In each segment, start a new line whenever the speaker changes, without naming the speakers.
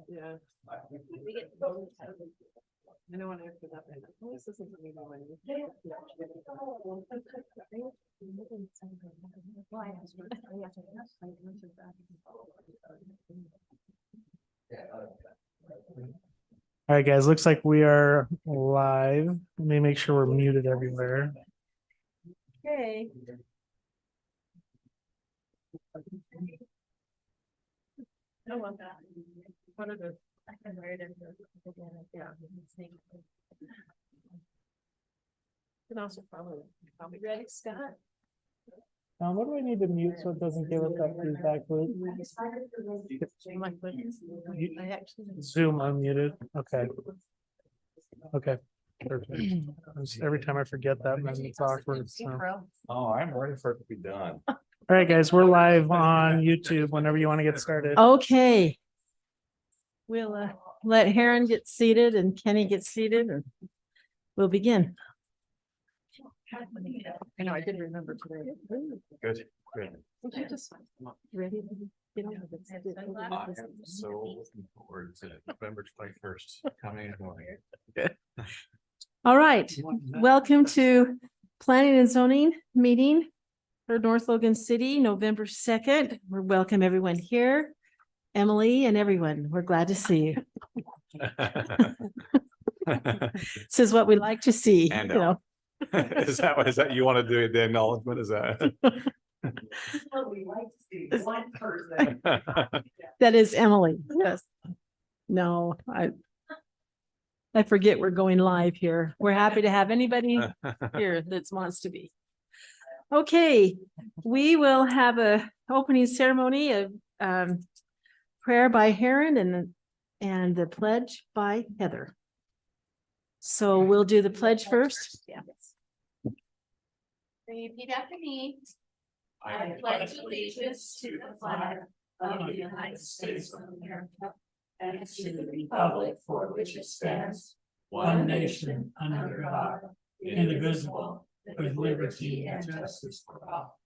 Yeah. I know when I put that in. Oh, this isn't the meeting one.
All right, guys, looks like we are live. Let me make sure we're muted everywhere.
Okay. I want that. What are the? I can write it. Yeah. And also probably ready, Scott?
What do I need to mute so it doesn't give us that feedback loop?
I actually.
Zoom unmuted. Okay. Okay. Perfect. Every time I forget that, then it's awkward. So.
Oh, I'm ready for it to be done.
All right, guys, we're live on YouTube whenever you want to get started.
Okay. We'll let Heron get seated and Kenny get seated and we'll begin. I know, I didn't remember today.
Good, good.
Would you just ready to get on with it?
I am so looking forward to November 21st coming in the morning.
All right, welcome to Planning and Zoning meeting for North Logan City, November 2nd. We're welcome everyone here. Emily and everyone, we're glad to see you. This is what we like to see,
And,
you know.
Is that you want to do the acknowledgement? Is that?
That is Emily, yes. No, I forget we're going live here. We're happy to have anybody here that wants to be. Okay, we will have a opening ceremony of prayer by Heron and the pledge by Heather. So we'll do the pledge first. Yeah.
Repeat after me. I pledge allegiance to the flag of the United States of America and to the republic for which it stands, one nation under God, indivisible, with liberty and justice for all.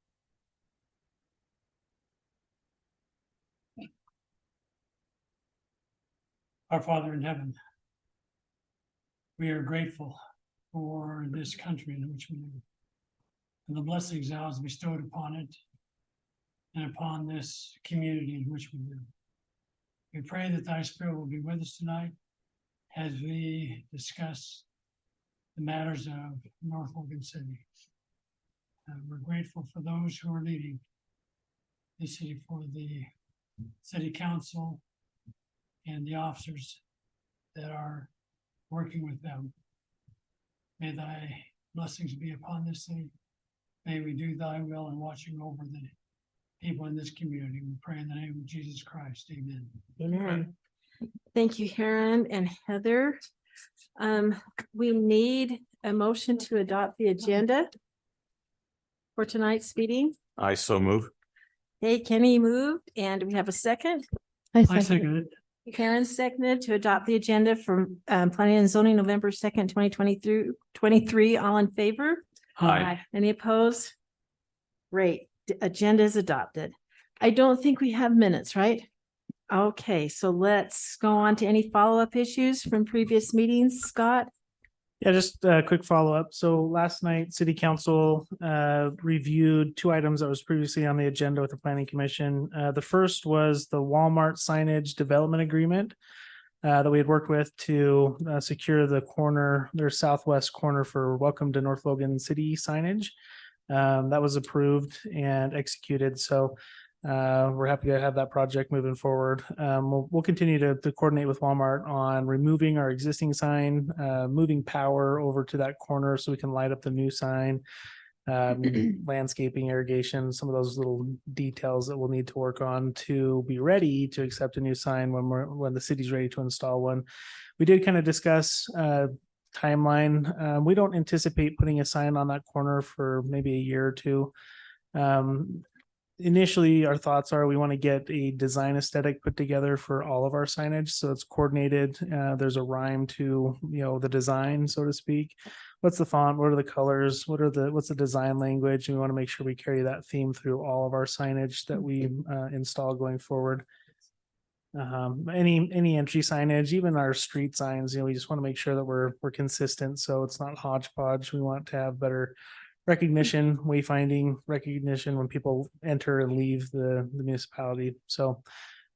Our Father in heaven, we are grateful for this country in which we live and the blessings thou hast bestowed upon it and upon this community in which we live. We pray that thy spirit will be with us tonight as we discuss the matters of North Logan City. We're grateful for those who are leading the city, for the city council and the officers that are working with them. May thy blessings be upon this city. May we do thy will in watching over the people in this community. We pray in the name of Jesus Christ. Amen.
Amen. Thank you, Heron and Heather. We need a motion to adopt the agenda for tonight's meeting.
I so move.
Hey, Kenny moved, and we have a second.
I second it.
Karen seconded to adopt the agenda from Planning and Zoning November 2nd, 2023. All in favor?
Aye.
Any opposed? Great. The agenda is adopted. I don't think we have minutes, right? Okay, so let's go on to any follow-up issues from previous meetings. Scott?
Yeah, just a quick follow-up. So last night, City Council reviewed two items that was previously on the agenda with the Planning Commission. The first was the Walmart signage development agreement that we had worked with to secure the corner, their southwest corner for Welcome to North Logan City signage. That was approved and executed. So we're happy to have that project moving forward. We'll continue to coordinate with Walmart on removing our existing sign, moving power over to that corner so we can light up the new sign, landscaping, irrigation, some of those little details that we'll need to work on to be ready to accept a new sign when the city's ready to install one. We did kind of discuss timeline. We don't anticipate putting a sign on that corner for maybe a year or two. initially our thoughts are we want to get a design aesthetic put together for all of our signage. So it's coordinated. There's a rhyme to, the design, so to speak. What's the font? What are the colors? What's the design language? And we want to make sure we carry that theme through all of our signage that we install going forward. Any entry signage, even our street signs, we just want to make sure that we're consistent. So it's not hodgepodge. We want to have better recognition, wayfinding recognition when people enter and leave the municipality. So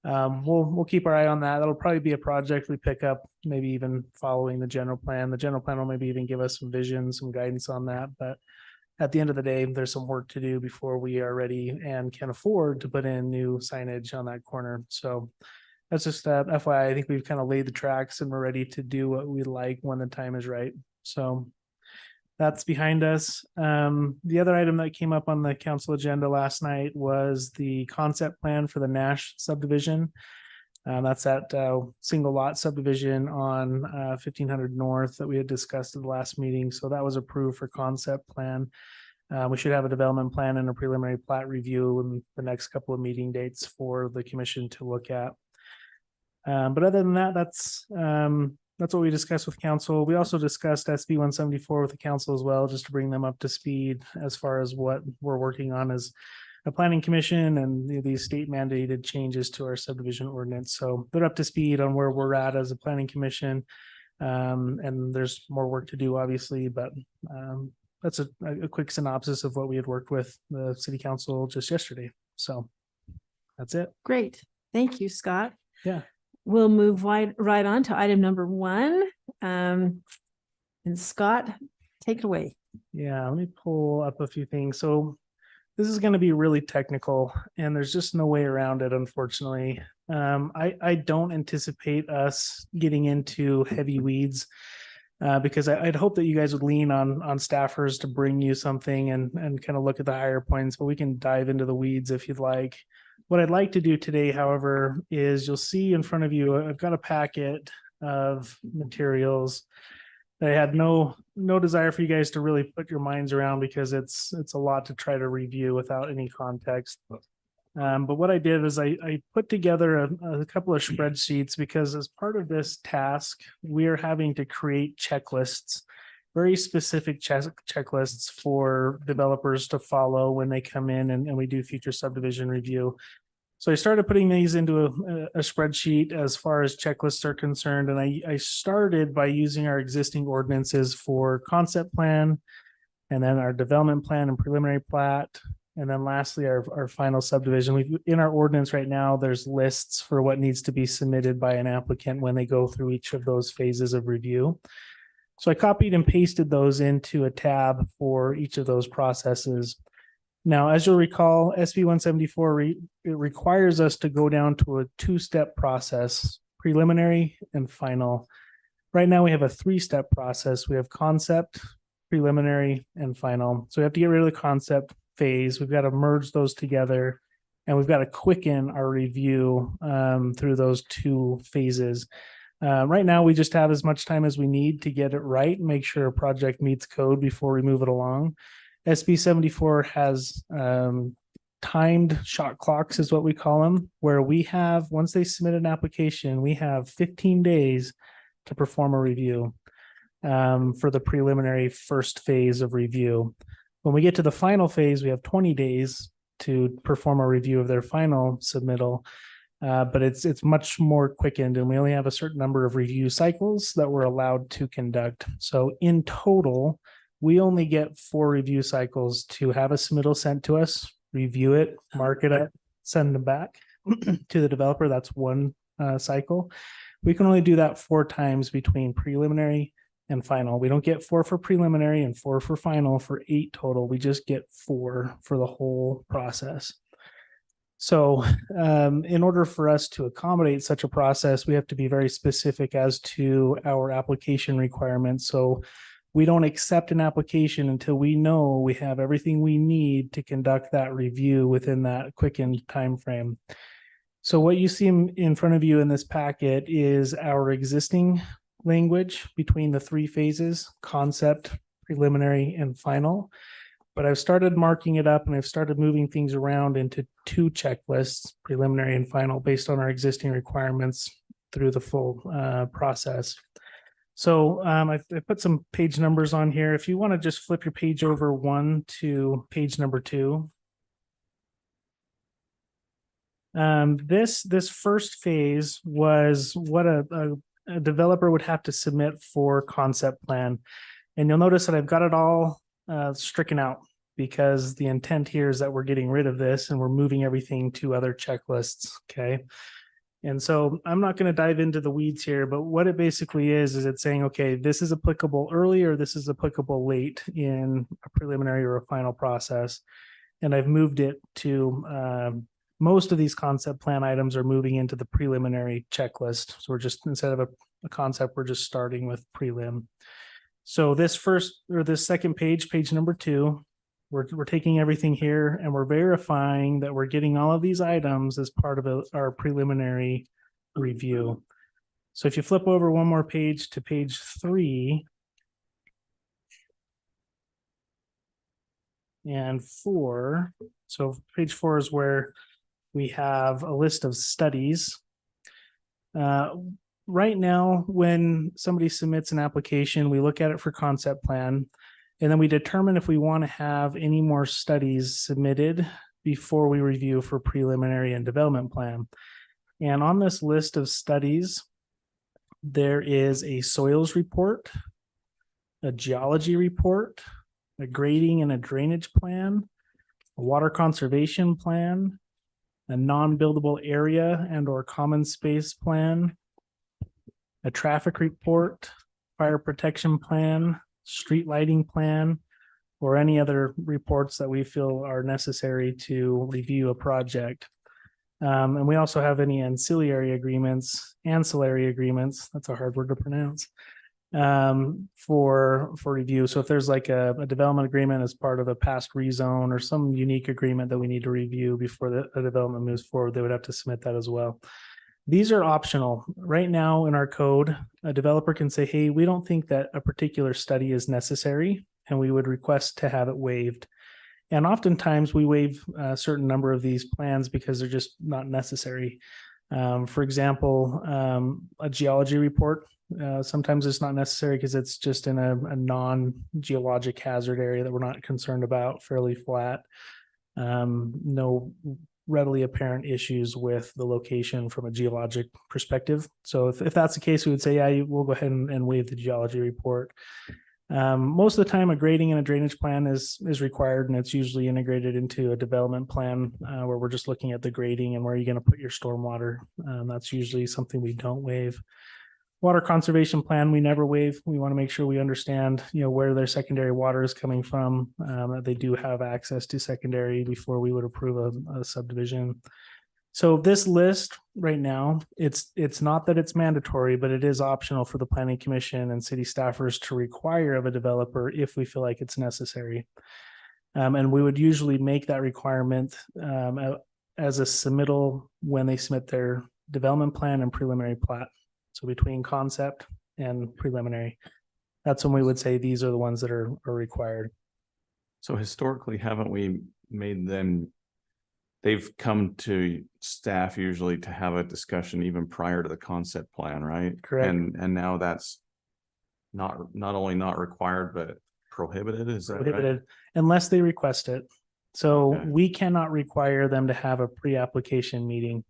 we'll keep our eye on that. That'll probably be a project we pick up, maybe even following the general plan. The general plan will maybe even give us some vision, some guidance on that. But at the end of the day, there's some work to do before we are ready and can afford to put in new signage on that corner. So that's just FYI. I think we've kind of laid the tracks and we're ready to do what we like when the time is right. So that's behind us. The other item that came up on the council agenda last night was the concept plan for the Nash subdivision. That's that single lot subdivision on 1500 North that we had discussed at the last meeting. So that was approved for concept plan. We should have a development plan and a preliminary plat review in the next couple of meeting dates for the commission to look at. But other than that, that's what we discussed with council. We also discussed SB 174 with the council as well, just to bring them up to speed as far as what we're working on as a planning commission and these state mandated changes to our subdivision ordinance. So they're up to speed on where we're at as a planning commission. And there's more work to do, obviously, but that's a quick synopsis of what we had worked with the city council just yesterday. So that's it.
Great. Thank you, Scott.
Yeah.
We'll move right on to item number 1. And Scott, take it away.
Yeah, let me pull up a few things. So this is going to be really technical and there's just no way around it, unfortunately. I don't anticipate us getting into heavy weeds because I'd hope that you guys would lean on staffers to bring you something and kind of look at the higher points, but we can dive into the weeds if you'd like. What I'd like to do today, however, is you'll see in front of you, I've got a packet of materials that I had no desire for you guys to really put your minds around because it's a lot to try to review without any context. But what I did is I put together a couple of spreadsheets because as part of this task, we are having to create checklists, very specific checklists for developers to follow when they come in and we do future subdivision review. So I started putting these into a spreadsheet as far as checklists are concerned. And I started by using our existing ordinances for concept plan, and then our development plan and preliminary plat. And then lastly, our final subdivision. In our ordinance right now, there's lists for what needs to be submitted by an applicant when they go through each of those phases of review. So I copied and pasted those into a tab for each of those processes. Now, as you'll recall, SB 174 it requires us to go down to a 2-step process, preliminary and final. Right now, we have a 3-step process. We have concept, preliminary, and final. So we have to get rid of the concept phase. We've got to merge those together, and we've got to quicken our review through those 2 phases. Right now, we just have as much time as we need to get it right and make sure a project meets code before we move it along. SB 74 has timed shot clocks is what we call them, where we have, once they submit an application, we have 15 days to perform a review for the preliminary first phase of review. When we get to the final phase, we have 20 days to perform a review of their final submittal. But it's much more quickened and we only have a certain number of review cycles that we're allowed to conduct. So in total, we only get 4 review cycles to have a submittal sent to us, review it, mark it up, send them back to the developer. That's 1 cycle. We can only do that 4 times between preliminary and final. We don't get 4 for preliminary and 4 for final for 8 total. We just get 4 for the whole process. So in order for us to accommodate such a process, we have to be very specific as to our application requirements. So we don't accept an application until we know we have everything we need to conduct that review within that quickened time frame. So what you see in front of you in this packet is our existing language between the 3 phases, concept, preliminary, and final. But I've started marking it up and I've started moving things around into two checklists, preliminary and final, based on our existing requirements through the full process. So I put some page numbers on here. If you want to just flip your page over one to page number 2. This first phase was what a developer would have to submit for concept plan. And you'll notice that I've got it all stricken out because the intent here is that we're getting rid of this and we're moving everything to other checklists. Okay. And so I'm not going to dive into the weeds here, but what it basically is it's saying, okay, this is applicable early or this is applicable late in a preliminary or a final process. And I've moved it to most of these concept plan items are moving into the preliminary checklist. So we're just, instead of a concept, we're just starting with prelim. So this second page, page number 2, we're taking everything here and we're verifying that we're getting all of these items as part of our preliminary review. So if you flip over one more page to page 3 and 4, so page 4 is where we have a list of studies. Right now, when somebody submits an application, we look at it for concept plan, and then we determine if we want to have any more studies submitted before we review for preliminary and development plan. And on this list of studies, there is a soils report, a geology report, a grading and a drainage plan, a water conservation plan, a non-buildable area and or common space plan, a traffic report, fire protection plan, street lighting plan, or any other reports that we feel are necessary to review a project. And we also have any ancillary agreements, that's a hard word to pronounce, for review. So if there's like a development agreement as part of a past rezone or some unique agreement that we need to review before the development moves forward, they would have to submit that as well. These are optional. Right now in our code, a developer can say, hey, we don't think that a particular study is necessary, and we would request to have it waived. And oftentimes we waive a certain number of these plans because they're just not necessary. For example, a geology report, sometimes it's not necessary because it's just in a non-geologic hazard area that we're not concerned about, fairly flat. No readily apparent issues with the location from a geologic perspective. So if that's the case, we would say, yeah, we'll go ahead and waive the geology report. Most of the time, a grading and a drainage plan is required, and it's usually integrated into a development plan where we're just looking at the grading and where you're going to put your stormwater. That's usually something we don't waive. Water conservation plan, we never waive. We want to make sure we understand, where their secondary water is coming from, that they do have access to secondary before we would approve a subdivision. So this list right now, it's not that it's mandatory, but it is optional for the planning commission and city staffers to require of a developer if we feel like it's necessary. And we would usually make that requirement as a submittal when they submit their development plan and preliminary plat. So between concept and preliminary, that's when we would say these are the ones that are required.
So historically, haven't we made them, they've come to staff usually to have a discussion even prior to the concept plan, right?
Correct.
And now that's not only not required, but prohibited, is that right?
Prohibited unless they request it. So
Okay.
we cannot require them to have a pre-application meeting.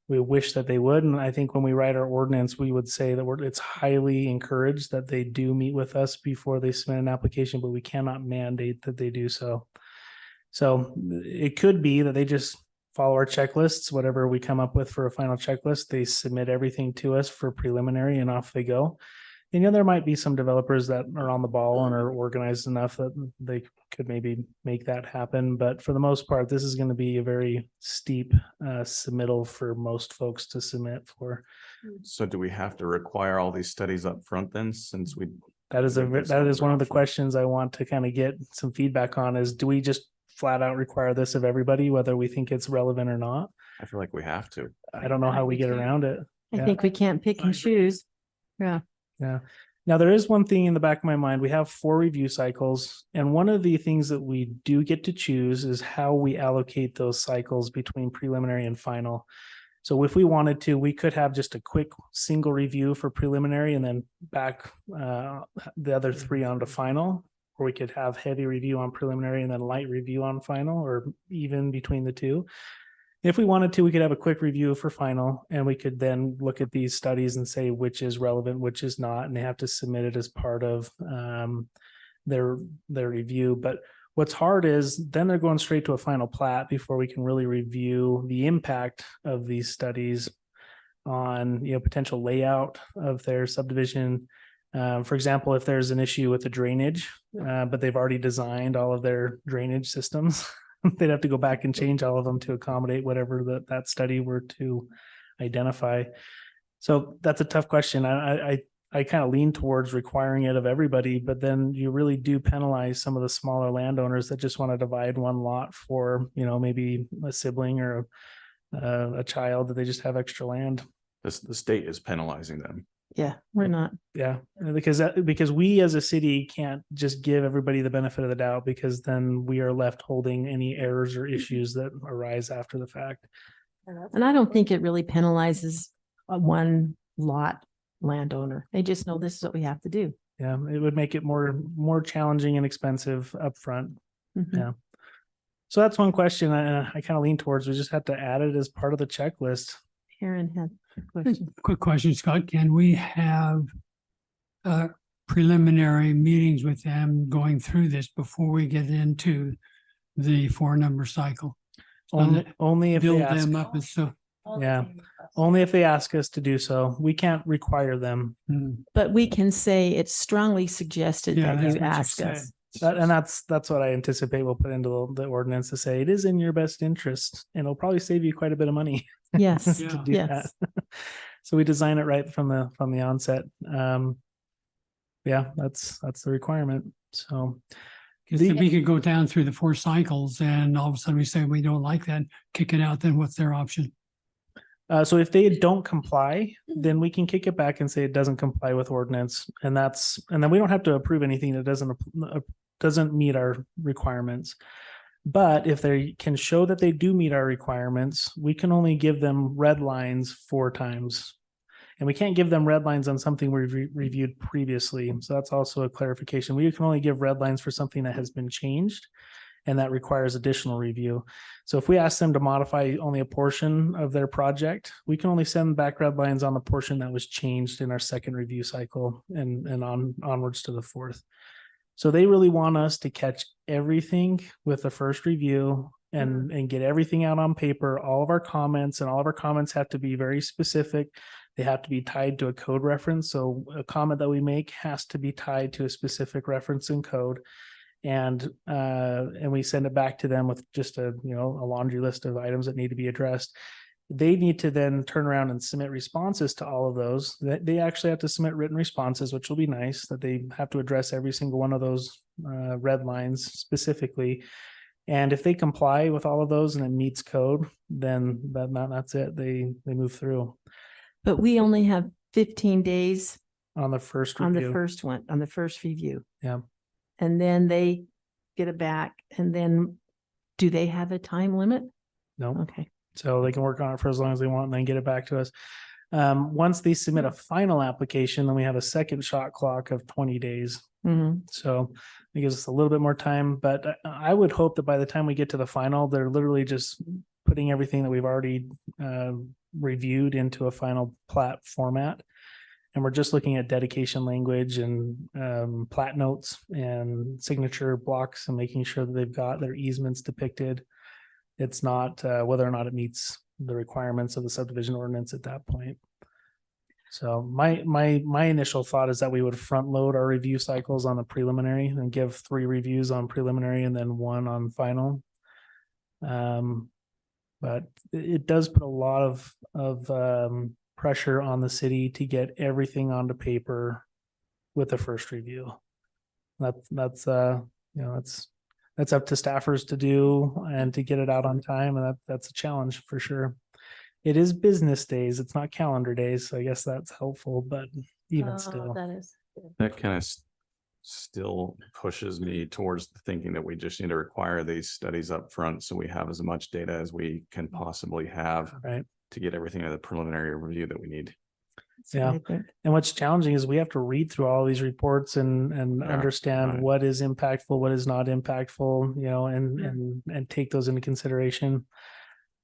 We wish that they would. And I think when we write our ordinance, we would say that it's highly encouraged that they do meet with us before they submit an application, but we cannot mandate that they do so. So it could be that they just follow our checklists, whatever we come up with for a final checklist, they submit everything to us for preliminary and off they go. And there might be some developers that are on the ball and are organized enough that they could maybe make that happen. But for the most part, this is going to be a very steep submittal for most folks to submit for.
So do we have to require all these studies up front then, since we?
That is
There's
one of the
option.
questions I want to kind of get some feedback on is, do we just flat out require this of everybody, whether we think it's relevant or not?
I feel like we have to.
I don't know how we get around it.
I
Yeah.
think we can't pick and choose. Yeah.
Yeah. Now, there is one thing in the back of my mind. We have 4 review cycles, and one of the things that we do get to choose is how we allocate those cycles between preliminary and final. So if we wanted to, we could have just a quick single review for preliminary and then back the other 3 onto final, or we could have heavy review on preliminary and then light review on final, or even between the 2. If we wanted to, we could have a quick review for final, and we could then look at these studies and say which is relevant, which is not, and they have to submit it as part of their review. But what's hard is then they're going straight to a final plat before we can really review the impact of these studies on, you know, potential layout of their subdivision. For example, if there's an issue with the drainage, but they've already designed all of their drainage systems, they'd have to go back and change all of them to accommodate whatever that study were to identify. So that's a tough question. I kind of lean towards requiring it of everybody, but then you really do penalize some of the smaller landowners that just want to divide one lot for, you know, maybe a sibling or a child that they just have extra land.
The state is penalizing them.
Yeah, we're not.
Yeah, because we as a city can't just give everybody the benefit of the doubt, because then we are left holding any errors or issues that arise after the fact.
And I don't think it really penalizes a one lot landowner. They just know this is what we have to do.
Yeah, it would make it more challenging and expensive upfront.
Mhm.
Yeah. So that's one question I kind of lean towards. We just have to add it as part of the checklist.
Karen had a question.
Quick question, Scott. Can we have preliminary meetings with them going through this before we get into the 4-number cycle?
Only if they
Build
ask.
them up and so.
Yeah, only if they ask us to do so. We can't require them.
But we can say it's strongly suggested
Yeah,
that
that's
you
what you
ask
say.
us.
That's what I anticipate we'll put into the ordinance, to say it is in your best interest, and it'll probably save you quite a bit of money
Yes,
to
Yeah.
do that.
yes.
So we design it right from the onset. Yeah, that's the requirement. So
Because if we could go down through the 4 cycles and all of a sudden we say we don't like that, kick it out, then what's their option?
so if they don't comply, then we can kick it back and say it doesn't comply with ordinance, and then we don't have to approve anything that doesn't meet our requirements. But if they can show that they do meet our requirements, we can only give them red lines 4 times. And we can't give them red lines on something we've reviewed previously. So that's also a clarification. We can only give red lines for something that has been changed, and that requires additional review. So if we ask them to modify only a portion of their project, we can only send back red lines on the portion that was changed in our second review cycle and onwards to the 4th. So they really want us to catch everything with the first review and get everything out on paper, all of our comments, and all of our comments have to be very specific. They have to be tied to a code reference. So a comment that we make has to be tied to a specific reference in code. And we send it back to them with just a laundry list of items that need to be addressed. They need to then turn around and submit responses to all of those. They actually have to submit written responses, which will be nice, that they have to address every single one of those red lines specifically. And if they comply with all of those and it meets code, then that's it. They move through
But we only have 15 days
on the first
on
review.
the first one, on the first review.
Yeah.
And then they get it back, and then do they have a time limit?
No.
Okay.
So they can work on it for as long as they want and then get it back to us. Once they submit a final application, then we have a second shot clock of 20 days.
Mhm.
So it gives us a little bit more time, but I would hope that by the time we get to the final, they're literally just putting everything that we've already reviewed into a final plat format. And we're just looking at dedication language and plat notes and signature blocks and making sure that they've got their easements depicted. It's not whether or not it meets the requirements of the subdivision ordinance at that point. So my initial thought is that we would front load our review cycles on the preliminary and give 3 reviews on preliminary and then 1 on final. But it does put a lot of pressure on the city to get everything onto paper with the first review. That's up to staffers to do and to get it out on time, and that's a challenge for sure. It is business days, it's not calendar days, so I guess that's helpful, but even still.
That is.
That kind of still pushes me towards the thinking that we just need to require these studies up front, so we have as much data as we can possibly have
Right.
to get everything in the preliminary review that we need.
That's what
Yeah.
I think.
And what's challenging is we have to read through all these reports and
Yeah,
understand
right.
what is impactful, what is not impactful, you know,
Yeah.
and take those into consideration.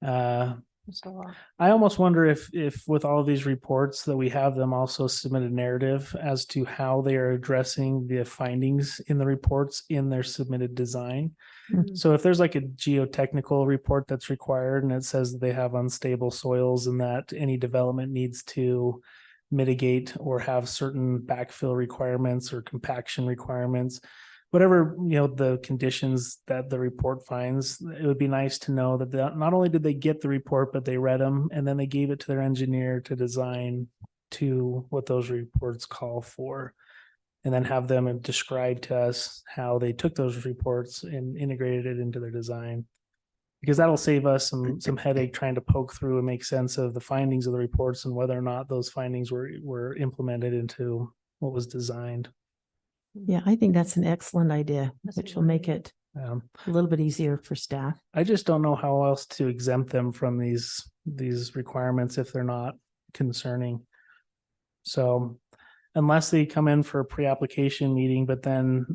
There's a lot.
I almost wonder if with all of these reports that we have them also submit a narrative as to how they are addressing the findings in the reports in their submitted design.
Mhm.
So if there's like a geotechnical report that's required and it says that they have unstable soils and that any development needs to mitigate or have certain backfill requirements or compaction requirements, whatever, you know, the conditions that the report finds, it would be nice to know that not only did they get the report, but they read them and then they gave it to their engineer to design to what those reports call for. And then have them describe to us how they took those reports and integrated it into their design. Because that'll save us some headache trying to poke through and make sense of the findings of the reports and whether or not those findings were implemented into what was designed.
Yeah, I think that's an excellent idea,
That's a
which will
good
make
idea.
it a little bit easier for staff.
I just don't know how else to exempt them from these requirements if they're not concerning. So unless they come in for a pre-application meeting, but then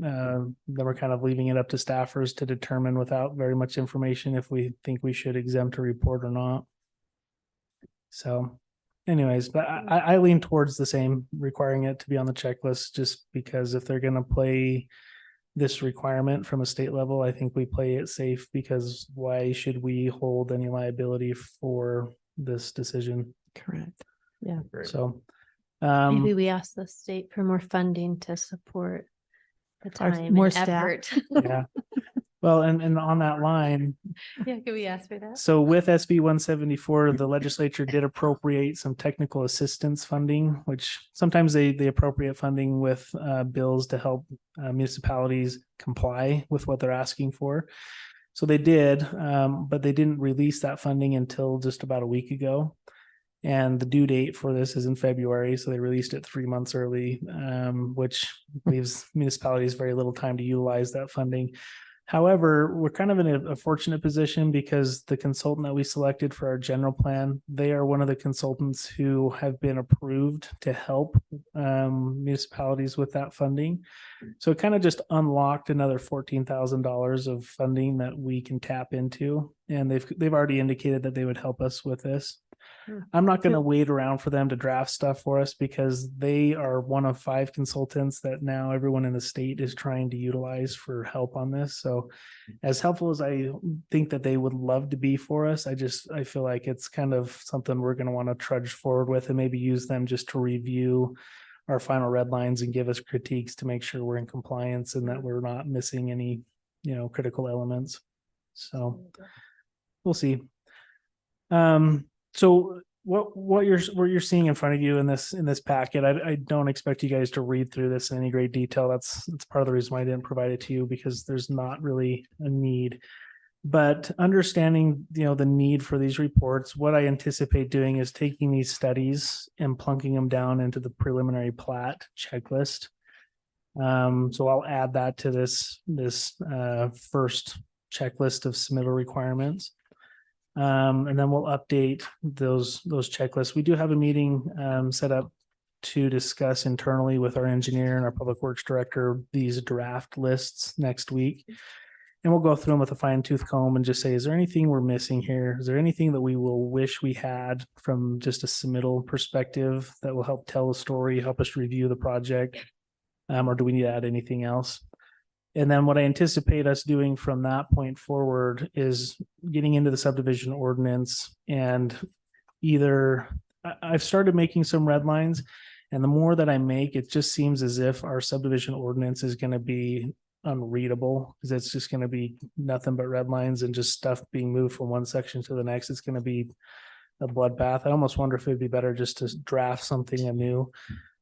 we're kind of leaving it up to staffers to determine without very much information if we think we should exempt a report or not. So anyways, but I lean towards the same, requiring it to be on the checklist, just because if they're going to play this requirement from a state level, I think we play it safe, because why should we hold any liability for this decision?
Correct.
So
Maybe we ask the state for more funding to support the
Our-
time
more
and
staff.
effort.
yeah. Well, and on that line,
Yeah, could we ask for that?
so with SB 174, the legislature did appropriate some technical assistance funding, which sometimes they appropriate funding with bills to help municipalities comply with what they're asking for. So they did, but they didn't release that funding until just about a week ago. And the due date for this is in February, so they released it 3 months early, which leaves municipalities very little time to utilize that funding. However, we're kind of in a fortunate position because the consultant that we selected for our general plan, they are one of the consultants who have been approved to help municipalities with that funding. So it kind of just unlocked another $14,000 of funding that we can tap into, and they've already indicated that they would help us with this. I'm not going to wait around for them to draft stuff for us, because they are one of 5 consultants that now everyone in the state is trying to utilize for help on this. So as helpful as I think that they would love to be for us, I feel like it's kind of something we're going to want to trudge forward with, and maybe use them just to review our final red lines and give us critiques to make sure we're in compliance and that we're not missing any, critical elements. So we'll see. So what you're seeing in front of you in this packet, I don't expect you guys to read through this in any great detail. That's part of the reason why I didn't provide it to you, because there's not really a need. But understanding, the need for these reports, what I anticipate doing is taking these studies and plunking them down into the preliminary plat checklist. So I'll add that to this first checklist of submittal requirements. And then we'll update those checklists. We do have a meeting set up to discuss internally with our engineer and our public works director these draft lists next week. And we'll go through them with a fine tooth comb and just say, is there anything we're missing here? Is there anything that we will wish we had from just a submittal perspective that will help tell the story, help us review the project? Or do we need to add anything else? And then what I anticipate us doing from that point forward is getting into the subdivision ordinance, and I've started making some red lines, and the more that I make, it just seems as if our subdivision ordinance is going to be unreadable, because it's just going to be nothing but red lines and just stuff being moved from one section to the next. It's going to be a bloodbath. I almost wonder if it'd be better just to draft something anew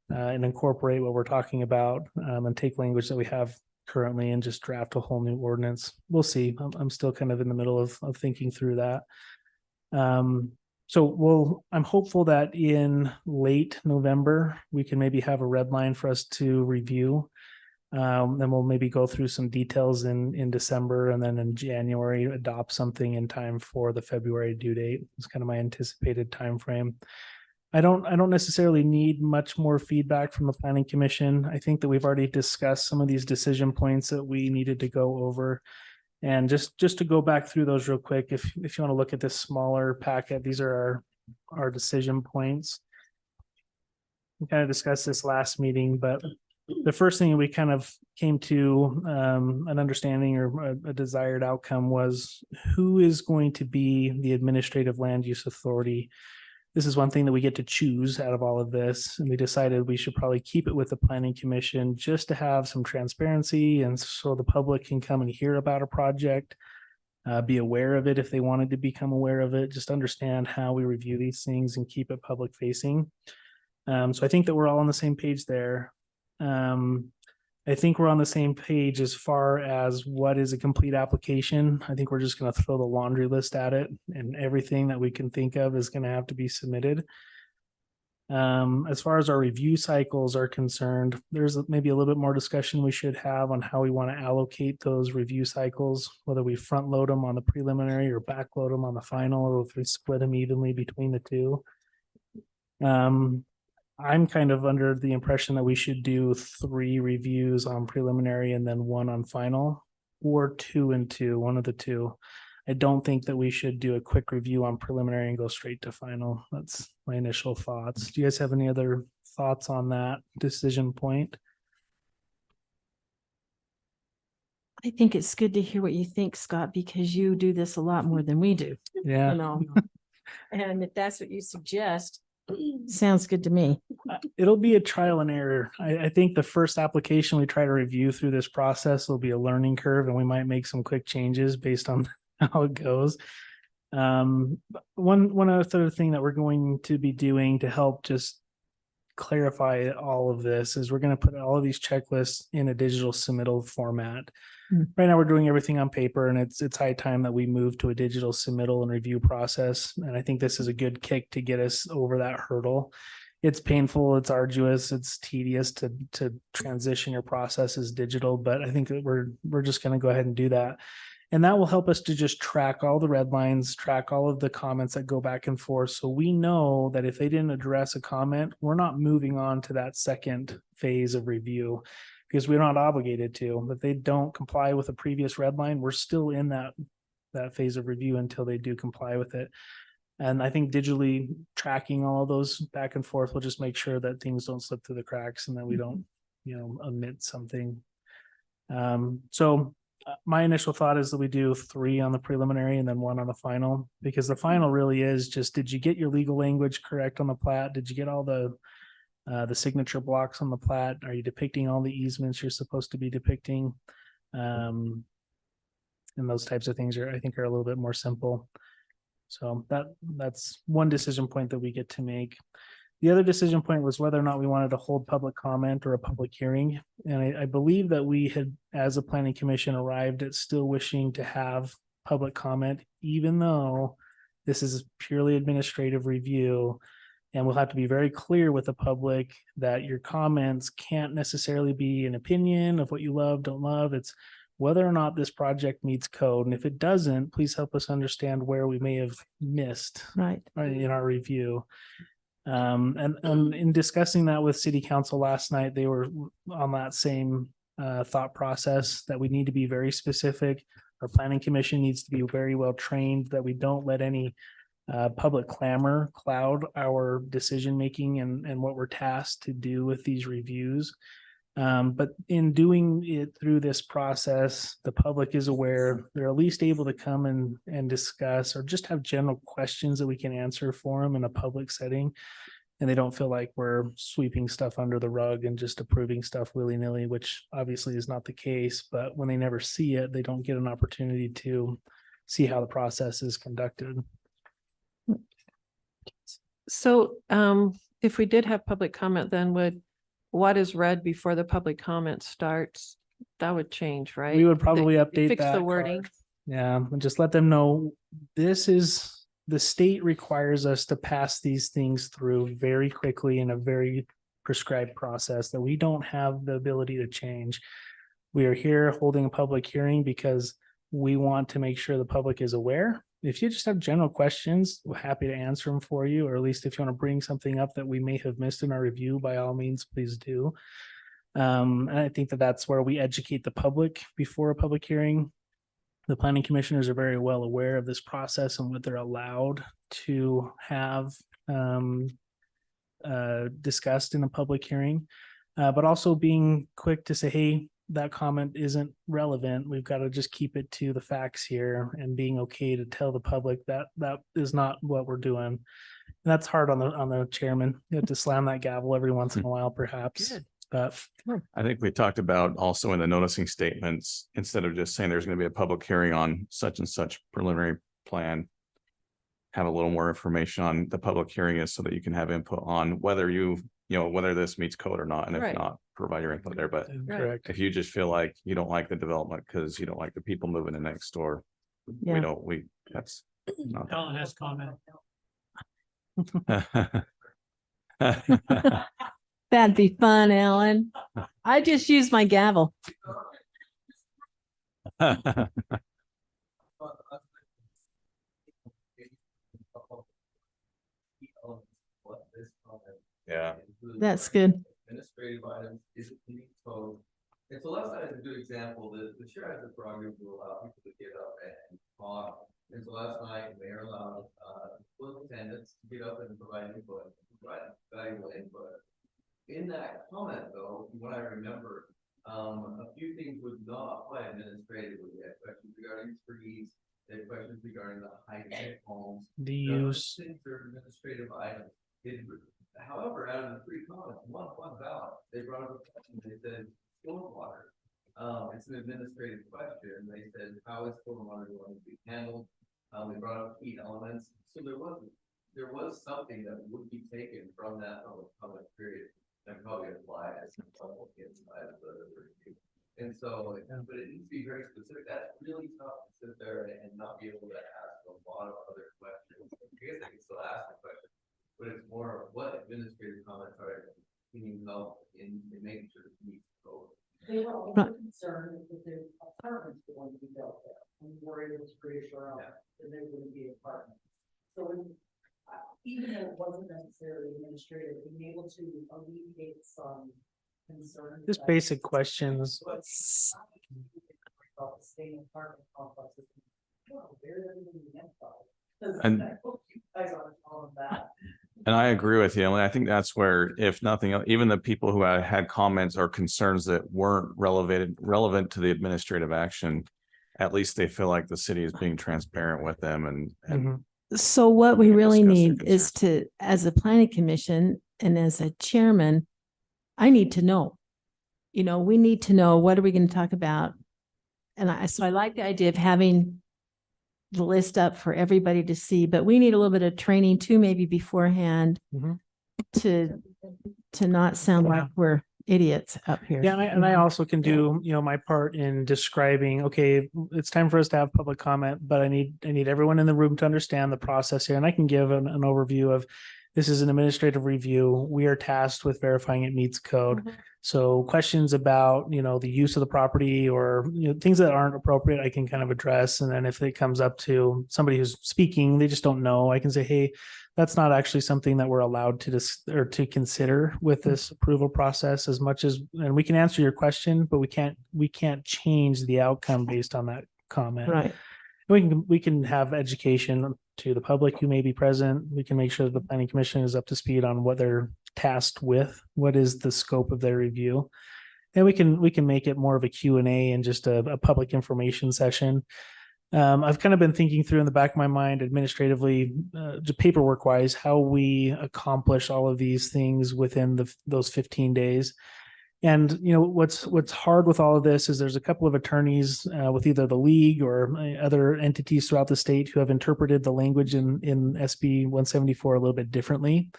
and incorporate what we're talking about, and take language that we have currently and just draft a whole new ordinance. We'll see. I'm still kind of in the middle of thinking through that. I'm hopeful that in late November, we can maybe have a red line for us to review. Then we'll maybe go through some details in December, and then in January, adopt something in time for the February due date. It's kind of my anticipated time frame. I don't necessarily need much more feedback from the planning commission. I think that we've already discussed some of these decision points that we needed to go over. And just to go back through those real quick, if you want to look at this smaller packet, these are our decision points. We kind of discussed this last meeting, but the first thing we kind of came to an understanding or a desired outcome was who is going to be the administrative land use authority. This is one thing that we get to choose out of all of this. And we decided we should probably keep it with the planning commission just to have some transparency. And so the public can come and hear about a project, be aware of it if they wanted to become aware of it, just understand how we review these things and keep it public facing. So I think that we're all on the same page there. I think we're on the same page as far as what is a complete application. I think we're just going to throw the laundry list at it, and everything that we can think of is going to have to be submitted. As far as our review cycles are concerned, there's maybe a little bit more discussion we should have on how we want to allocate those review cycles, whether we front load them on the preliminary or back load them on the final, or if we split them evenly between the two. I'm kind of under the impression that we should do 3 reviews on preliminary and then 1 on final, or 2 and 2, one of the two. I don't think that we should do a quick review on preliminary and go straight to final. That's my initial thoughts. Do you guys have any other thoughts on that decision point?
I think it's good to hear what you think, Scott, because you do this a lot more than we do,
Yeah.
you know. And if that's what you suggest, sounds good to me.
It'll be a trial and error. I think the first application we try to review through this process will be a learning curve, and we might make some quick changes based on how it goes. One other thing that we're going to be doing to help just clarify all of this is we're going to put all of these checklists in a digital submittal format. Right now we're doing everything on paper, and it's high time that we move to a digital submittal and review process. And I think this is a good kick to get us over that hurdle. It's painful, it's arduous, it's tedious to transition your processes digital, but I think that we're just going to go ahead and do that. And that will help us to just track all the red lines, track all of the comments that go back and forth. So we know that if they didn't address a comment, we're not moving on to that second phase of review, because we're not obligated to. If they don't comply with a previous red line, we're still in that phase of review until they do comply with it. And I think digitally tracking all of those back and forth will just make sure that things don't slip through the cracks and that we don't, omit something. So my initial thought is that we do 3 on the preliminary and then 1 on the final, because the final really is just, did you get your legal language correct on the plat? Did you get all the signature blocks on the plat? Are you depicting all the easements you're supposed to be depicting? And those types of things I think are a little bit more simple. So that's one decision point that we get to make. The other decision point was whether or not we wanted to hold public comment or a public hearing. And I believe that we had, as a planning commission, arrived at still wishing to have public comment, even though this is purely administrative review. And we'll have to be very clear with the public that your comments can't necessarily be an opinion of what you love, don't love. It's whether or not this project meets code. And if it doesn't, please help us understand where we may have missed
Right.
in our review. And in discussing that with city council last night, they were on that same thought process that we need to be very specific. Our planning commission needs to be very well trained, that we don't let any public clamor cloud our decision making and what we're tasked to do with these reviews. But in doing it through this process, the public is aware, they're at least able to come and discuss or just have general questions that we can answer for them in a public setting. And they don't feel like we're sweeping stuff under the rug and just approving stuff willy-nilly, which obviously is not the case. But when they never see it, they don't get an opportunity to see how the process is conducted.
So if we did have public comment, then what is read before the public comment starts? That would change, right?
We would probably update
Fix
that
the wording.
card. Yeah, and just let them know this is the state requires us to pass these things through very quickly in a very prescribed process that we don't have the ability to change. We are here holding a public hearing because we want to make sure the public is aware. If you just have general questions, we're happy to answer them for you, or at least if you want to bring something up that we may have missed in our review, by all means, please do. And I think that that's where we educate the public before a public hearing. The planning commissioners are very well aware of this process and what they're allowed to have discussed in a public hearing, but also being quick to say, hey, that comment isn't relevant. We've got to just keep it to the facts here, and being okay to tell the public that that is not what we're doing. And that's hard on the chairman. You have to slam that gavel every once in a while, perhaps.
Good.
But
I think we talked about also in the noticing statements, instead of just saying there's going to be a public hearing on such and such preliminary plan, have a little more information on the public hearing is so that you can have input on whether whether this meets code or not. And if
Right.
not, provide your input there. But
correct.
if you just feel like you don't like the development because you don't like the people moving in next door,
Yeah.
that's not.
Ellen has comment.
That'd be fun, Alan. I just used my gavel.
Yeah.
That's good.
Administrative items isn't meeting code. And so last night is a good example that the chair has the prerogative to allow people to get up and talk. And so last night, the mayor allowed, full attendance to get up and provide input, provide valuable input. In that comment though, from what I remember, a few things would not apply administratively. They had questions regarding trees, they had questions regarding the height of homes.
The
Those
use,
things are administrative items. However, out of the three comments, one valid, they brought up a question, they said, stormwater. It's an administrative question, they said, how is stormwater going to be handled? They brought up key elements, so there was something that would be taken from that public period and probably apply as some public inside of the review. And so, but it needs to be very specific. That's really tough to sit there and not be able to ask a lot of other questions. I guess I can still ask the question, but it's more of what administrative comments are needing help in making sure it meets the code.
They were also concerned that the apartments were going to be built there, and we were able to reassure them that there wouldn't be apartments. So even though it wasn't necessarily administrative, being able to alleviate some concerns.
just
about-
basic questions.
About the same apartment complexes. Well, where are they going to be inside? 'Cause
And-
I hope you guys aren't calling that.
And I agree with you, Emily. I think that's where, if nothing else, even the people who had comments or concerns that weren't relevant to the administrative action, at least they feel like the city is being transparent with them and
Mhm.
So what we
can
really
discuss their
need is to, as a planning commission and as a chairman, I need to know. We need to know, what are we going to talk about? And so I like the idea of having the list up for everybody to see, but we need a little bit of training too, maybe beforehand
Mhm.
to not sound like we're idiots up here.
Yeah, and I also can do, my part in describing, okay, it's time for us to have public comment, but I need everyone in the room to understand the process here. And I can give an overview of, this is an administrative review. We are tasked with verifying it meets code.
Mhm.
So questions about, the use of the property or, things that aren't appropriate, I can kind of address. And then if it comes up to somebody who's speaking, they just don't know, I can say, hey, that's not actually something that we're allowed to consider with this approval process as much as, and we can answer your question, but we can't change the outcome based on that comment.
Right.
We can have education to the public who may be present. We can make sure that the planning commission is up to speed on what they're tasked with, what is the scope of their review. And we can make it more of a Q&A and just a public information session. I've kind of been thinking through in the back of my mind administratively, paperwork wise, how we accomplish all of these things within those 15 days. And what's hard with all of this is there's a couple of attorneys with either the league or other entities throughout the state who have interpreted the language in SB 174 a little bit differently.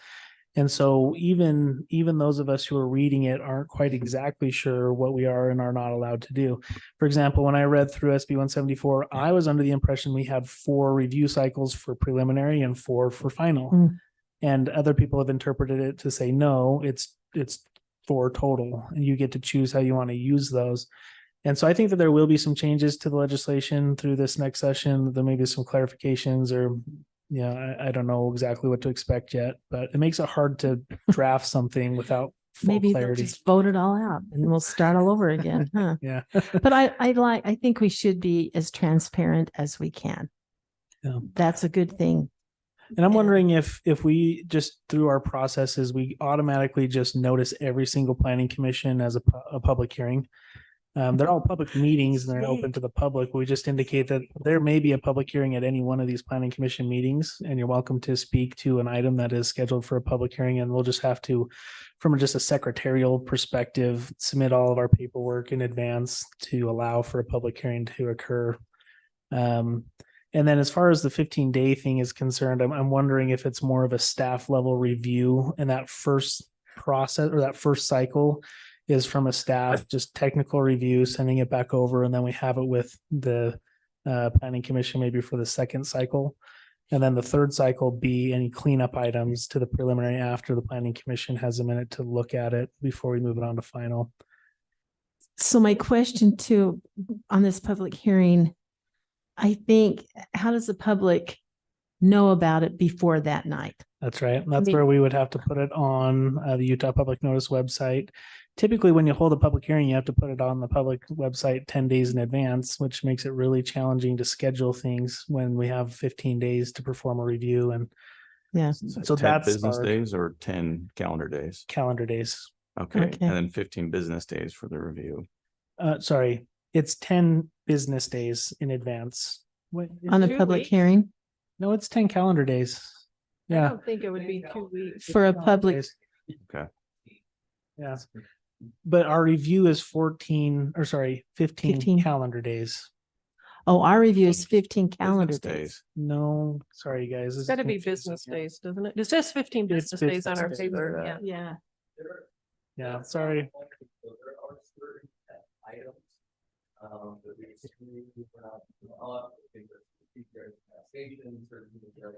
And so even those of us who are reading it aren't quite exactly sure what we are and are not allowed to do. For example, when I read through SB 174, I was under the impression we had 4 review cycles for preliminary and 4 for final.
Mm.
And other people have interpreted it to say, no, it's 4 total, and you get to choose how you want to use those. And so I think that there will be some changes to the legislation through this next session. There may be some clarifications, or I don't know exactly what to expect yet, but it makes it hard to draft something without full
Maybe they'll
clarity.
just vote it all out and we'll start all over again, huh?
Yeah.
But I think we should be as transparent as we can.
Yeah.
That's a good thing.
And I'm wondering if we just through our processes, we automatically just notice every single planning commission as a public hearing. They're all public meetings and they're open to the public. We just indicate that there may be a public hearing at any one of these planning commission meetings, and you're welcome to speak to an item that is scheduled for a public hearing. And we'll just have to, from just a secretarial perspective, submit all of our paperwork in advance to allow for a public hearing to occur. And then as far as the 15-day thing is concerned, I'm wondering if it's more of a staff level review, and that first process or that first cycle is from a staff, just technical review, sending it back over. And then we have it with the planning commission, maybe for the second cycle. And then the third cycle be any cleanup items to the preliminary after the planning commission has a minute to look at it before we move it on to final.
So my question too, on this public hearing, I think, how does the public know about it before that night?
That's right. That's
mean-
where we would have to put it on the Utah Public Notice website. Typically, when you hold a public hearing, you have to put it on the public website 10 days in advance, which makes it really challenging to schedule things when we have 15 days to perform a review. And
Yeah.
so
10
that's
business
our
days or 10 calendar days?
calendar days.
Okay,
Okay.
and then 15 business days for the review.
Sorry, it's 10 business days in advance. What?
On a
2
public
weeks?
hearing
No, it's 10 calendar days.
I
Yeah.
don't think it would be 2 weeks.
for a public,
Days.
Okay.
Yeah. But our review is 15
15.
calendar days.
oh, our review is 15 calendar
Business
days.
No, sorry, guys. this
It's
is
gotta be
confusing.
business days, doesn't it? It says 15
It's
business days on our
business days.
paper. Yeah.
Yeah.
Yeah, sorry.
So there are certain items, that we typically put out on, things like CPR taxation, certain things like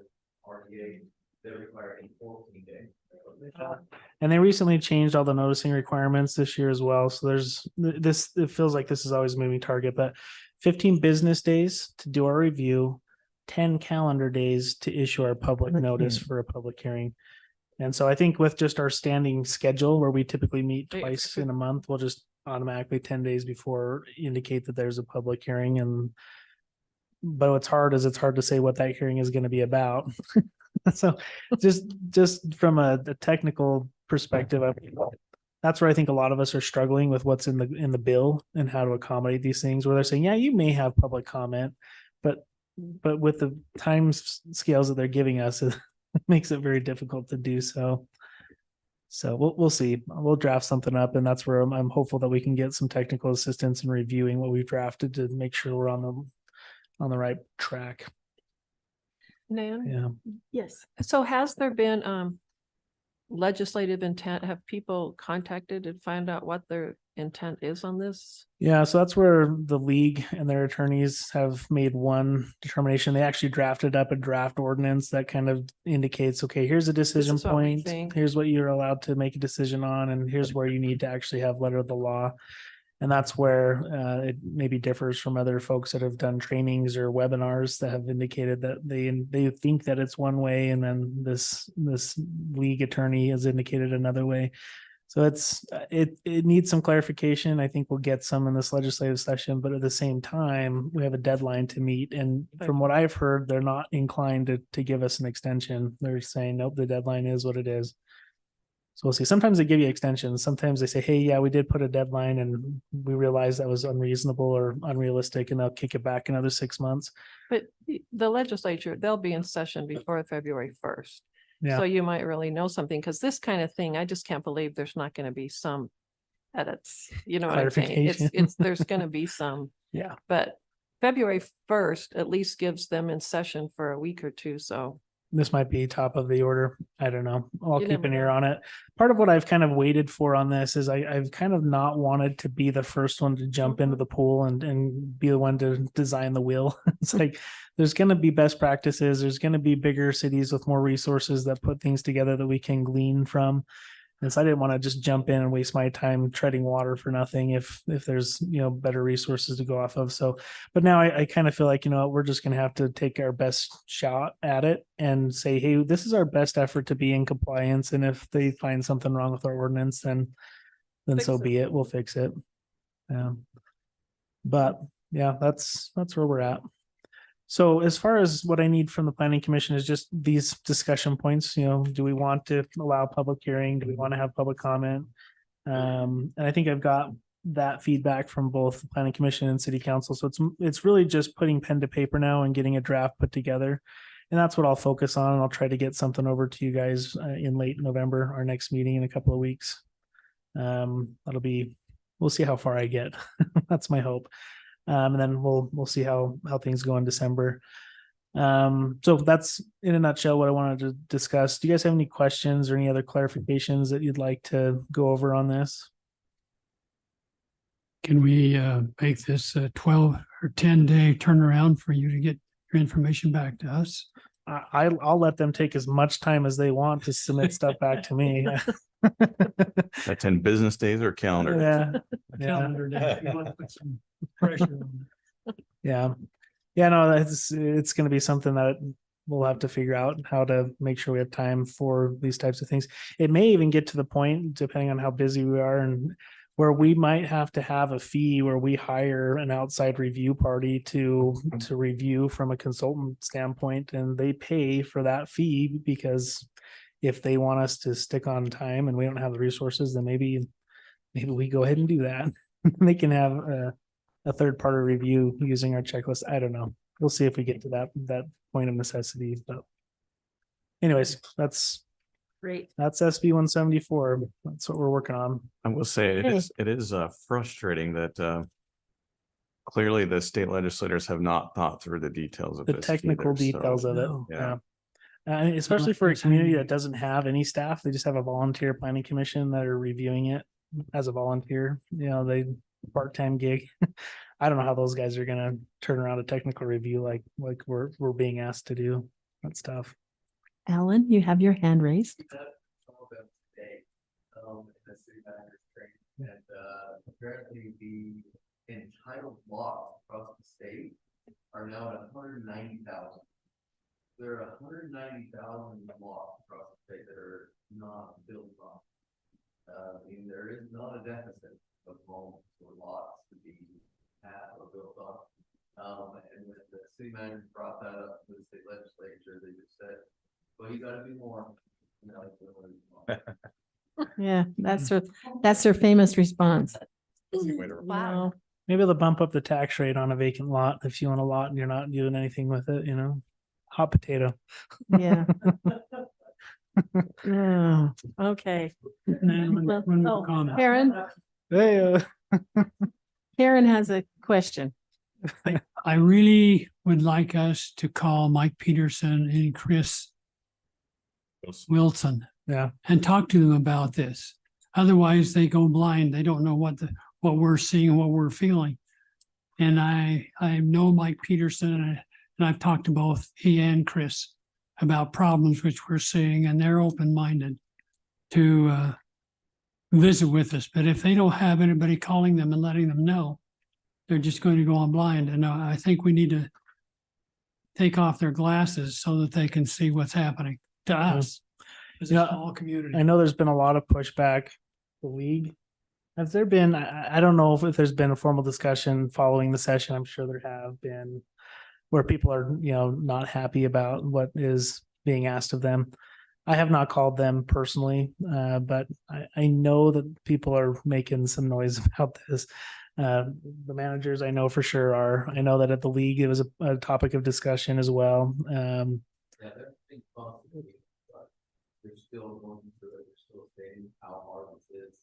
RDA, that require a 14-day.
And they recently changed all the noticing requirements this year as well. So there's this, it feels like this is always a moving target, but 15 business days to do our review, 10 calendar days to issue our public
Public
notice
hearing.
for a public hearing. And so I think with just our standing schedule where we typically meet
Yeah.
twice in a month, we'll just automatically 10 days before indicate that there's a public hearing. And but what's hard is it's hard to say what that hearing is going to be about. So just from a technical perspective, that's where I think a lot of us are struggling with what's in the bill and how to accommodate these things, where they're saying, yeah, you may have public comment, but with the time scales that they're giving us, it makes it very difficult to do so. So we'll see. We'll draft something up, and that's where I'm hopeful that we can get some technical assistance in reviewing what we've drafted to make sure we're on the right track.
Nan?
Yeah.
Yes.
So has there been legislative intent? Have people contacted and find out what their intent is on this?
Yeah, so that's where the league and their attorneys have made one determination. They actually drafted up a draft ordinance that kind of indicates, okay, here's a decision
is what we
point.
think.
Here's what you're allowed to make a decision on, and here's where you need to actually have letter of the law. And that's where it maybe differs from other folks that have done trainings or webinars that have indicated that they think that it's one way, and then this league attorney has indicated another way. So it needs some clarification. I think we'll get some in this legislative session, but at the same time, we have a deadline to meet. And from what I've heard, they're not inclined to give us an extension. They're saying, nope, the deadline is what it is. So we'll see. Sometimes they give you extensions. Sometimes they say, hey, yeah, we did put a deadline and we realized that was unreasonable or unrealistic, and they'll kick it back another 6 months.
But the legislature, they'll be in session before February 1st.
Yeah.
So you might really know something, because this kind of thing, I just can't believe there's not going to be some edits. You know what I'm saying?
Clarification.
There's going to be some,
Yeah.
but February 1st at least gives them in session for a week or two. So
this might be top of the order. I don't know. I'll
You
keep
never
an ear
know.
on it. Part of what I've kind of waited for on this is I've kind of not wanted to be the first one to jump into the pool and be the one to design the wheel. It's like there's going to be best practices. There's going to be bigger cities with more resources that put things together that we can glean from. And so I didn't want to just jump in and waste my time treading water for nothing if there's, better resources to go off of. So, but now I kind of feel like, we're just going to have to take our best shot at it and say, hey, this is our best effort to be in compliance. And if they find something wrong with our ordinance, then
Fix
so
it.
be it. We'll fix it. Yeah. But yeah, that's where we're at. So as far as what I need from the planning commission is just these discussion points, do we want to allow public hearing? Do we want to have public comment? And I think I've got that feedback from both the planning commission and city council. So it's really just putting pen to paper now and getting a draft put together. And that's what I'll focus on. And I'll try to get something over to you guys in late November, our next meeting in a couple of weeks. We'll see how far I get. That's my hope. And then we'll see how things go in December. So that's in a nutshell what I wanted to discuss. Do you guys have any questions or any other clarifications that you'd like to go over on this?
Can we make this a 12 or 10-day turnaround for you to get your information back to us?
I'll let them take as much time as they want to submit stuff back to me.
That's 10 business days or calendar?
Yeah.
A
Yeah.
calendar day. You want to put some pressure on it.
Yeah. Yeah, no, it's going to be something that we'll have to figure out how to make sure we have time for these types of things. It may even get to the point, depending on how busy we are, and where we might have to have a fee where we hire an outside review party to review from a consultant standpoint, and they pay for that fee because if they want us to stick on time and we don't have the resources, then maybe we go ahead and do that. They can have a third party review using our checklist. I don't know. We'll see if we get to that point of necessity. But anyways, that's
Great.
SB 174. That's what we're working on.
I will say
Okay.
it is frustrating that clearly the state legislators have not thought through the details of
The
this
technical
either, so-
details of it.
No.
Yeah.
Yeah.
Especially for a community that doesn't have any staff, they just have a volunteer planning commission that are reviewing it as a volunteer. They part-time gig. I don't know how those guys are gonna turn around a technical review like we're being asked to do. That stuff.
Alan, you have your hand raised.
Some of them today, in the city manager's training, and, apparently the entitled lots across the state are now at 190,000. There are 190,000 lots across the state that are not built on. There is not a deficit of homes or lots to be had or built on. And when the city manager brought that up to the state legislature, they just said, well, you gotta do more.
Yeah, that's their famous response.
Wow.
Maybe they'll bump up the tax rate on a vacant lot if you own a lot and you're not doing anything with it, hot potato.
Yeah. Oh, okay.
And then
Well,
when we
oh,
comment.
Karen,
Hey,
Karen has a question.
I really would like us to call Mike Peterson and Chris Wilson
yeah.
and talk to them about this. Otherwise, they go blind. They don't know what we're seeing and what we're feeling. And I know Mike Peterson and I've talked to both he and Chris about problems which we're seeing, and they're open-minded to visit with us. But if they don't have anybody calling them and letting them know, they're just going to go on blind. And I think we need to take off their glasses so that they can see what's happening to us as a
Yeah.
small community.
I know there's been a lot of pushback. The league. Has there been, I don't know if there's been a formal discussion following the session. I'm sure there have been where people are, not happy about what is being asked of them. I have not called them personally, but I know that people are making some noise about this. The managers I know for sure are. I know that at the league, it was a topic of discussion as well.
Yeah, they're being possibly, but they're still going through it, they're still stating how hard this is.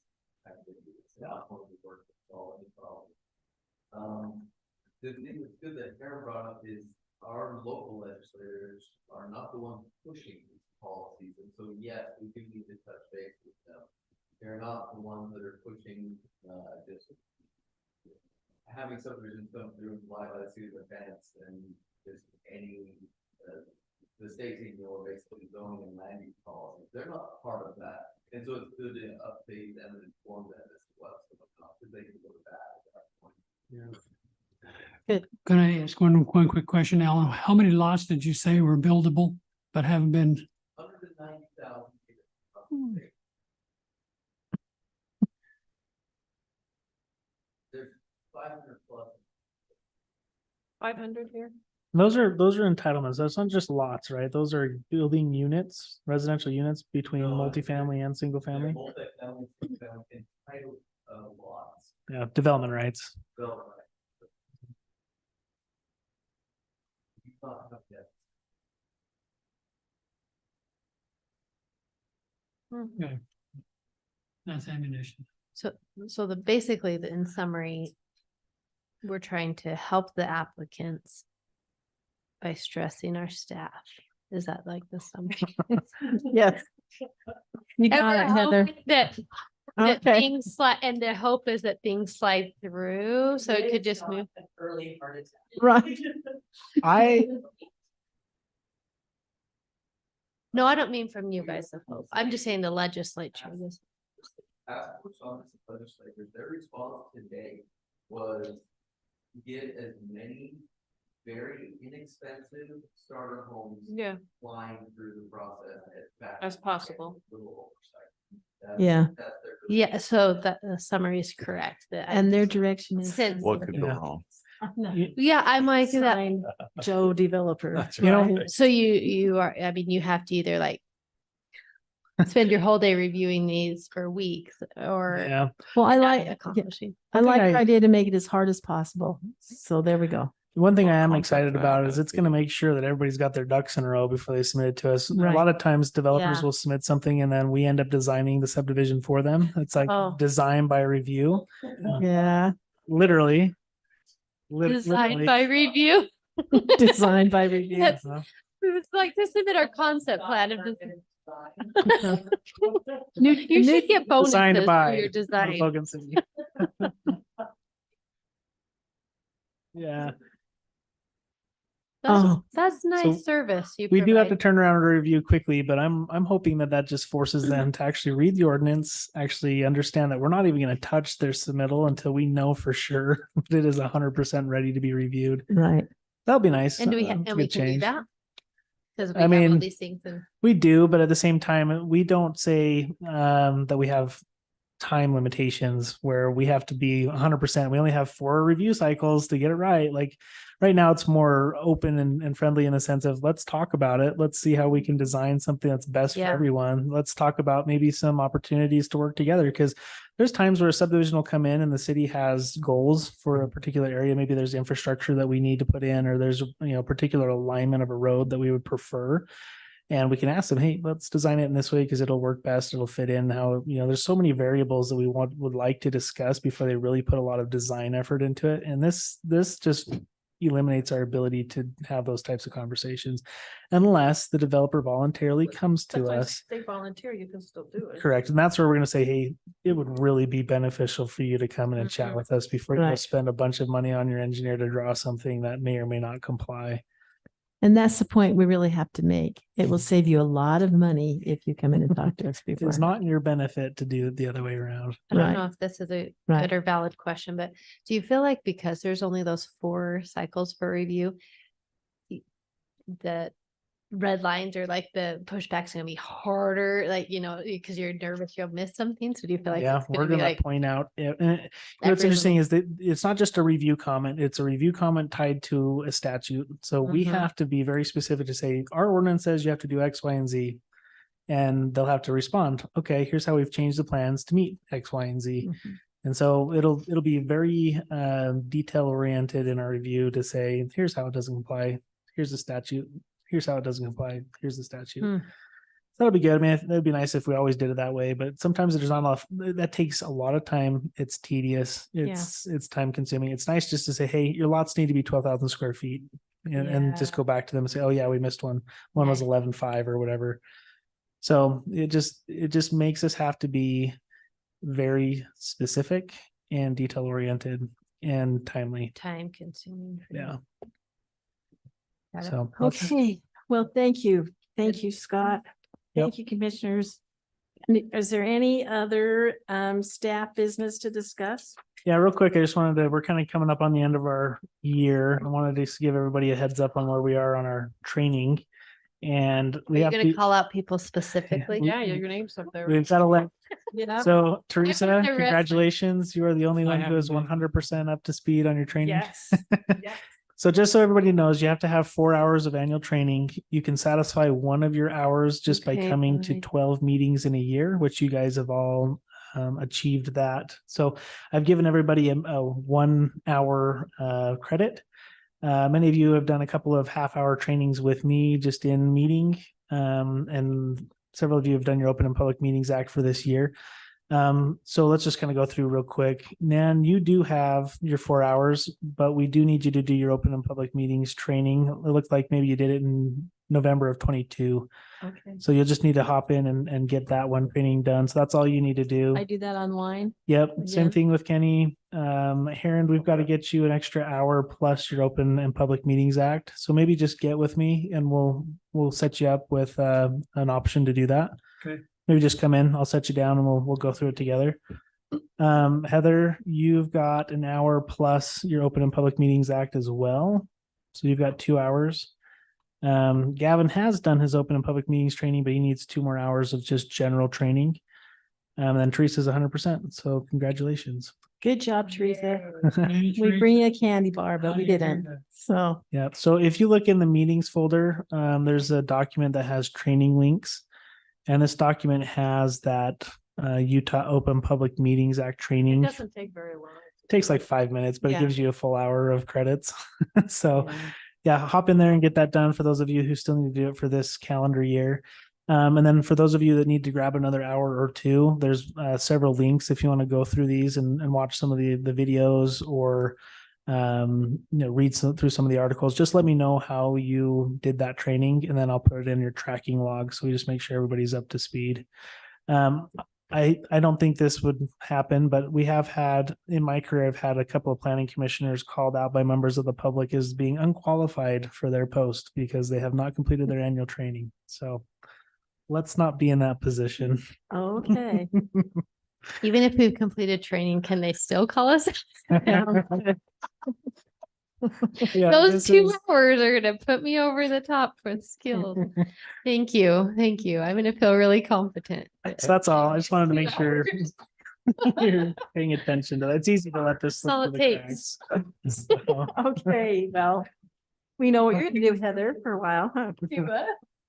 It's not going to work to solve any problem. The thing that's good that Karen brought up is our local legislators are not the ones pushing these policies, and so yes, we do need to touch base with them. They're not the ones that are pushing, just having subdivisions come through and fly by the seat of their pants and just any, the state ignore basically zoning and land use policies. They're not part of that. And so it's good to update them and inform them as to what's going on, because they can go to that at that point.
Can I ask one quick question, Alan? How many lots did you say were buildable but haven't been?
190,000. There's 500 plus.
500 here?
Those are entitlements. That's not just lots, right? Those are building units, residential units between
No,
multifamily and single
They're
family.
multi-family, single-family, entitled, lots.
Yeah, development rights.
Development rights. You thought about that.
Okay. That's ammunition.
So, basically, in summary, we're trying to help the applicants by stressing our staff. Is that like the summary?
Yes. You got it, Heather.
That
Okay.
things slide, and the hope is that things slide through, so it could just move.
An early heart attack.
Right.
No, I don't mean from you guys, the hope. I'm just saying the legislature.
Ask what's on the legislators, their response today was get as many very inexpensive starter homes
Yeah,
flying through the process as fast
as possible.
Little oversight.
Yeah.
That's their.
Yeah, so that the summary is correct. that I
And their
just-
direction is.
Since-
What could go
Yeah.
wrong?
Yeah, I'm like that.
Sign Joe developer.
That's
You know,
right.
So you are, I mean, you have to either like spend your whole day reviewing these for weeks or
Yeah.
Well, I
not
like, yeah,
accomplishing.
I
One thing
like your
I-
idea to make it as hard as possible. So there we go.
One thing I am
Contract
excited
that
about
out
is
as
it's going to
the-
make sure that everybody's got their ducks in a row before they submit it to us. A
Right.
lot of times developers
Yeah.
will submit something and then we end up designing the subdivision for them. It's like
Oh.
design by review,
Yeah.
literally.
Designed by review.
Designed by review.
Yes.
Uh-huh.
It's like this is our concept plan of this.
New-
You
new-
should get bonuses
Designed
for
by
your design.
Logan City. Yeah,
Oh.
That's nice
So
service. You
we do have to
provide.
turn around and review quickly, but I'm hoping that just forces them to actually read the ordinance, actually understand that we're not even going to touch their submittal until we know for sure that it is 100% ready to be reviewed.
Right.
That'll be nice.
And do we,
It's a
and we
good
can do
change.
that? Because we
I
have all
mean,
these things and.
We do, but at the same time, we don't say that we have time limitations where we have to be 100%. We only have 4 review cycles to get it right. Like right now, it's more open and friendly in the sense of let's talk about it. Let's see how we can design something that's best
Yeah.
for everyone. Let's talk about maybe some opportunities to work together because there's times where a subdivision will come in and the city has goals for a particular area. Maybe there's infrastructure that we need to put in, or there's particular alignment of a road that we would prefer. And we can ask them, hey, let's design it in this way because it'll work best. It'll fit in how, there's so many variables that we would like to discuss before they really put a lot of design effort into it. And this just eliminates our ability to have those types of conversations unless the developer voluntarily comes to
That's why
us.
They volunteer, you can still do it.
Correct. And that's where we're going to say, hey, it would really be beneficial for you to come in and chat
Mhm.
with us before you go
Right.
spend a bunch of money on your engineer to draw something that may or may not comply.
And that's the point we really have to make. It will save you a lot of money if you come in and talk to us before.
It's not in your benefit to do it the other way around.
I don't
Right.
know if this is a
Right.
good or valid question, but do you feel like because there's only those 4 cycles for review, the red lines or like the pushback's gonna be harder, like, because you're nervous you'll miss something? So do you feel like
Yeah,
it's
we're
gonna be
gonna
like,
point out. What's
every
interesting
little-
is that it's not just a review comment, it's a review comment tied to a statute. So we
Mhm.
have to be very specific to say, our ordinance says you have to do X, Y, and Z. And they'll have to respond, okay, here's how we've changed the plans to meet X, Y, and Z.
Mhm.
And so it'll be very detail oriented in our review to say, here's how it doesn't comply, here's the statute, here's how it doesn't comply, here's the statute.
Hmm.
That'll be good. I mean, it'd be nice if we always did it that way, but sometimes there's not enough. That takes a lot of time. It's tedious. It's time consuming. It's nice just to say, hey, your lots need to be 12,000 square feet. and just
Yeah.
go back to them and say, oh yeah, we missed one. One was
Yeah.
11-5 or whatever. So it just makes us have to be very specific and detail oriented and timely.
Time consuming. for
Yeah.
you. Got it.
So
Okay, well, thank you. Thank you, Scott.
Yep.
Thank you, commissioners. And is there any other staff business to discuss?
yeah, real quick, I just wanted to, we're kind of coming up on the end of our year. I wanted to just give everybody a heads up on where we are on our training. And
Are
we
you
have
gonna
to,
call out people specifically?
we-
Yeah, your name's up there.
we've got to let,
Yeah.
so Teresa,
the reference.
congratulations. You are the only
I
one who is
haven't been.
100% up to speed on your training.
Yes. Yes.
So just so everybody knows, you have to have 4 hours of annual training. You can satisfy one of your hours just by
Okay,
coming to
fine.
12 meetings in a year, which you guys have all achieved that. So I've given everybody a 1 hour credit. Many of you have done a couple of half-hour trainings with me just in meeting, and several of you have done your Open and Public Meetings Act for this year. So let's just kind of go through real quick. Nan, you do have your 4 hours, but we do need you to do your Open and Public Meetings training. It looked like maybe you did it in November of 22.
Okay.
So you'll just need to hop in and get that one training done. So that's all you need to do.
I do that online.
Yep, same
Again.
thing with Kenny. Heron, we've got to get you an extra hour plus your Open and Public Meetings Act. So maybe just get with me and we'll set you up with an option to do that.
Okay.
Maybe just come in, I'll set you down and we'll go through it together. Heather, you've got an hour plus your Open and Public Meetings Act as well. So you've got 2 hours. Gavin has done his Open and Public Meetings training, but he needs 2 more hours of just general training. And then Teresa's 100%. So congratulations.
Good job, Teresa.
Hey,
We
Teresa.
bring you a candy bar, but we
How do you do
didn't.
that?
So,
Yeah. So if you look in the meetings folder, there's a document that has training links. And this document has that Utah Open Public Meetings Act
It
training.
doesn't take very long.
Takes like 5 minutes, but it
Yeah.
gives you a full hour of credits. So yeah, hop in there and get that done for those of you who still need to do it for this calendar year. And then for those of you that need to grab another hour or two, there's several links if you want to go through these and watch some of the videos or read through some of the articles. Just let me know how you did that training and then I'll put it in your tracking log. So we just make sure everybody's up to speed. I don't think this would happen, but we have had in my career, I've had a couple of planning commissioners called out by members of the public as being unqualified for their post because they have not completed their annual training. So let's not be in that position.
okay.
Even if we've completed training, can they still call us?
Yeah,
Those
this
2
is-
hours are gonna put me over the top with skills. Thank you. Thank you. I'm gonna feel really competent.
So that's all. I just wanted to make sure you're paying attention to that. It's easy to let this slip
all
through
it
the
takes.
cracks. So,
Okay, well, we know what you're gonna do, Heather, for a while, huh?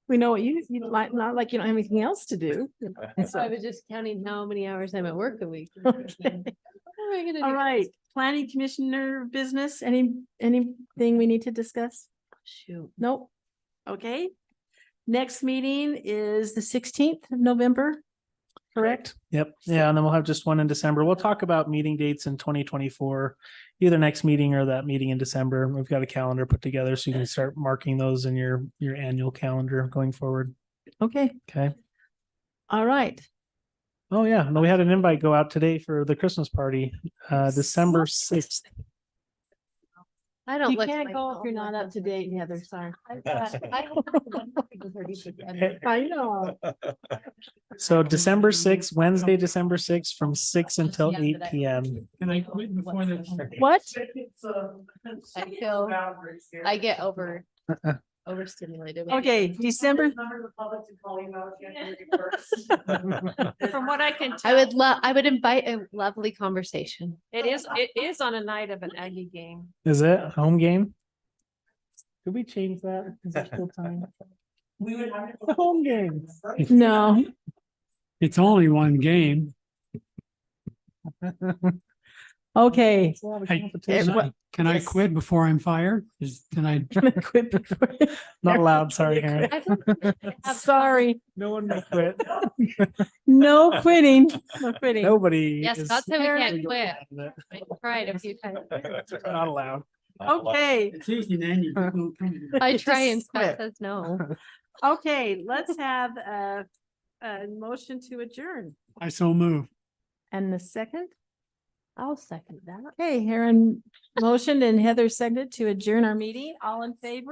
We know what you might not like, you don't have anything else to do.
I
So,
was just counting how many hours I'm at work a week.
okay.
What am I gonna do?
All right, planning commissioner business, anything we need to discuss?
Shoot.
Nope. Okay. Next meeting is the 16th of November, correct?
Yep. Yeah. And then we'll have just one in December. We'll talk about meeting dates in 2024, either next meeting or that meeting in December. We've got a calendar put together so you can start marking those in your annual calendar going forward.
Okay,
Okay.
all right.
Oh yeah. No, we had an invite go out today for the Christmas party, December 6th.
I don't
You
look.
can't
my
go if
phone.
you're not up to date, Heather, sorry.
I
I know.
So December 6th, Wednesday, December 6th from 6 until 8 p.m.
Can I quit before this?
What?
I feel, I get overstimulated.
Okay, December,
From what I can
I
tell,
would invite a lovely conversation.
it is on a night of an Aggie game.
Is it a home game? Could we change that? Is there still time?
We would have.
A home game.
no,
It's only one game.
okay.
It's a lot of
Hey,
competition.
Can I
Yes.
quit before I'm fired? Can I?
Quit before-
Not allowed, sorry, Aaron.
Sorry,
No one may quit.
no quitting, no quitting.
Nobody.
Yes,
is-
Scott said we
Aaron-
can't quit. I tried a few times.
Not allowed.
Okay,
It's easy, then you don't come here.
I
Just
try and
quit.
Scott says no.
okay, let's have a motion to adjourn.
I so move.
And the second?
I'll second that.
Okay, Heron motioned and Heather seconded to adjourn our meeting. All in favor?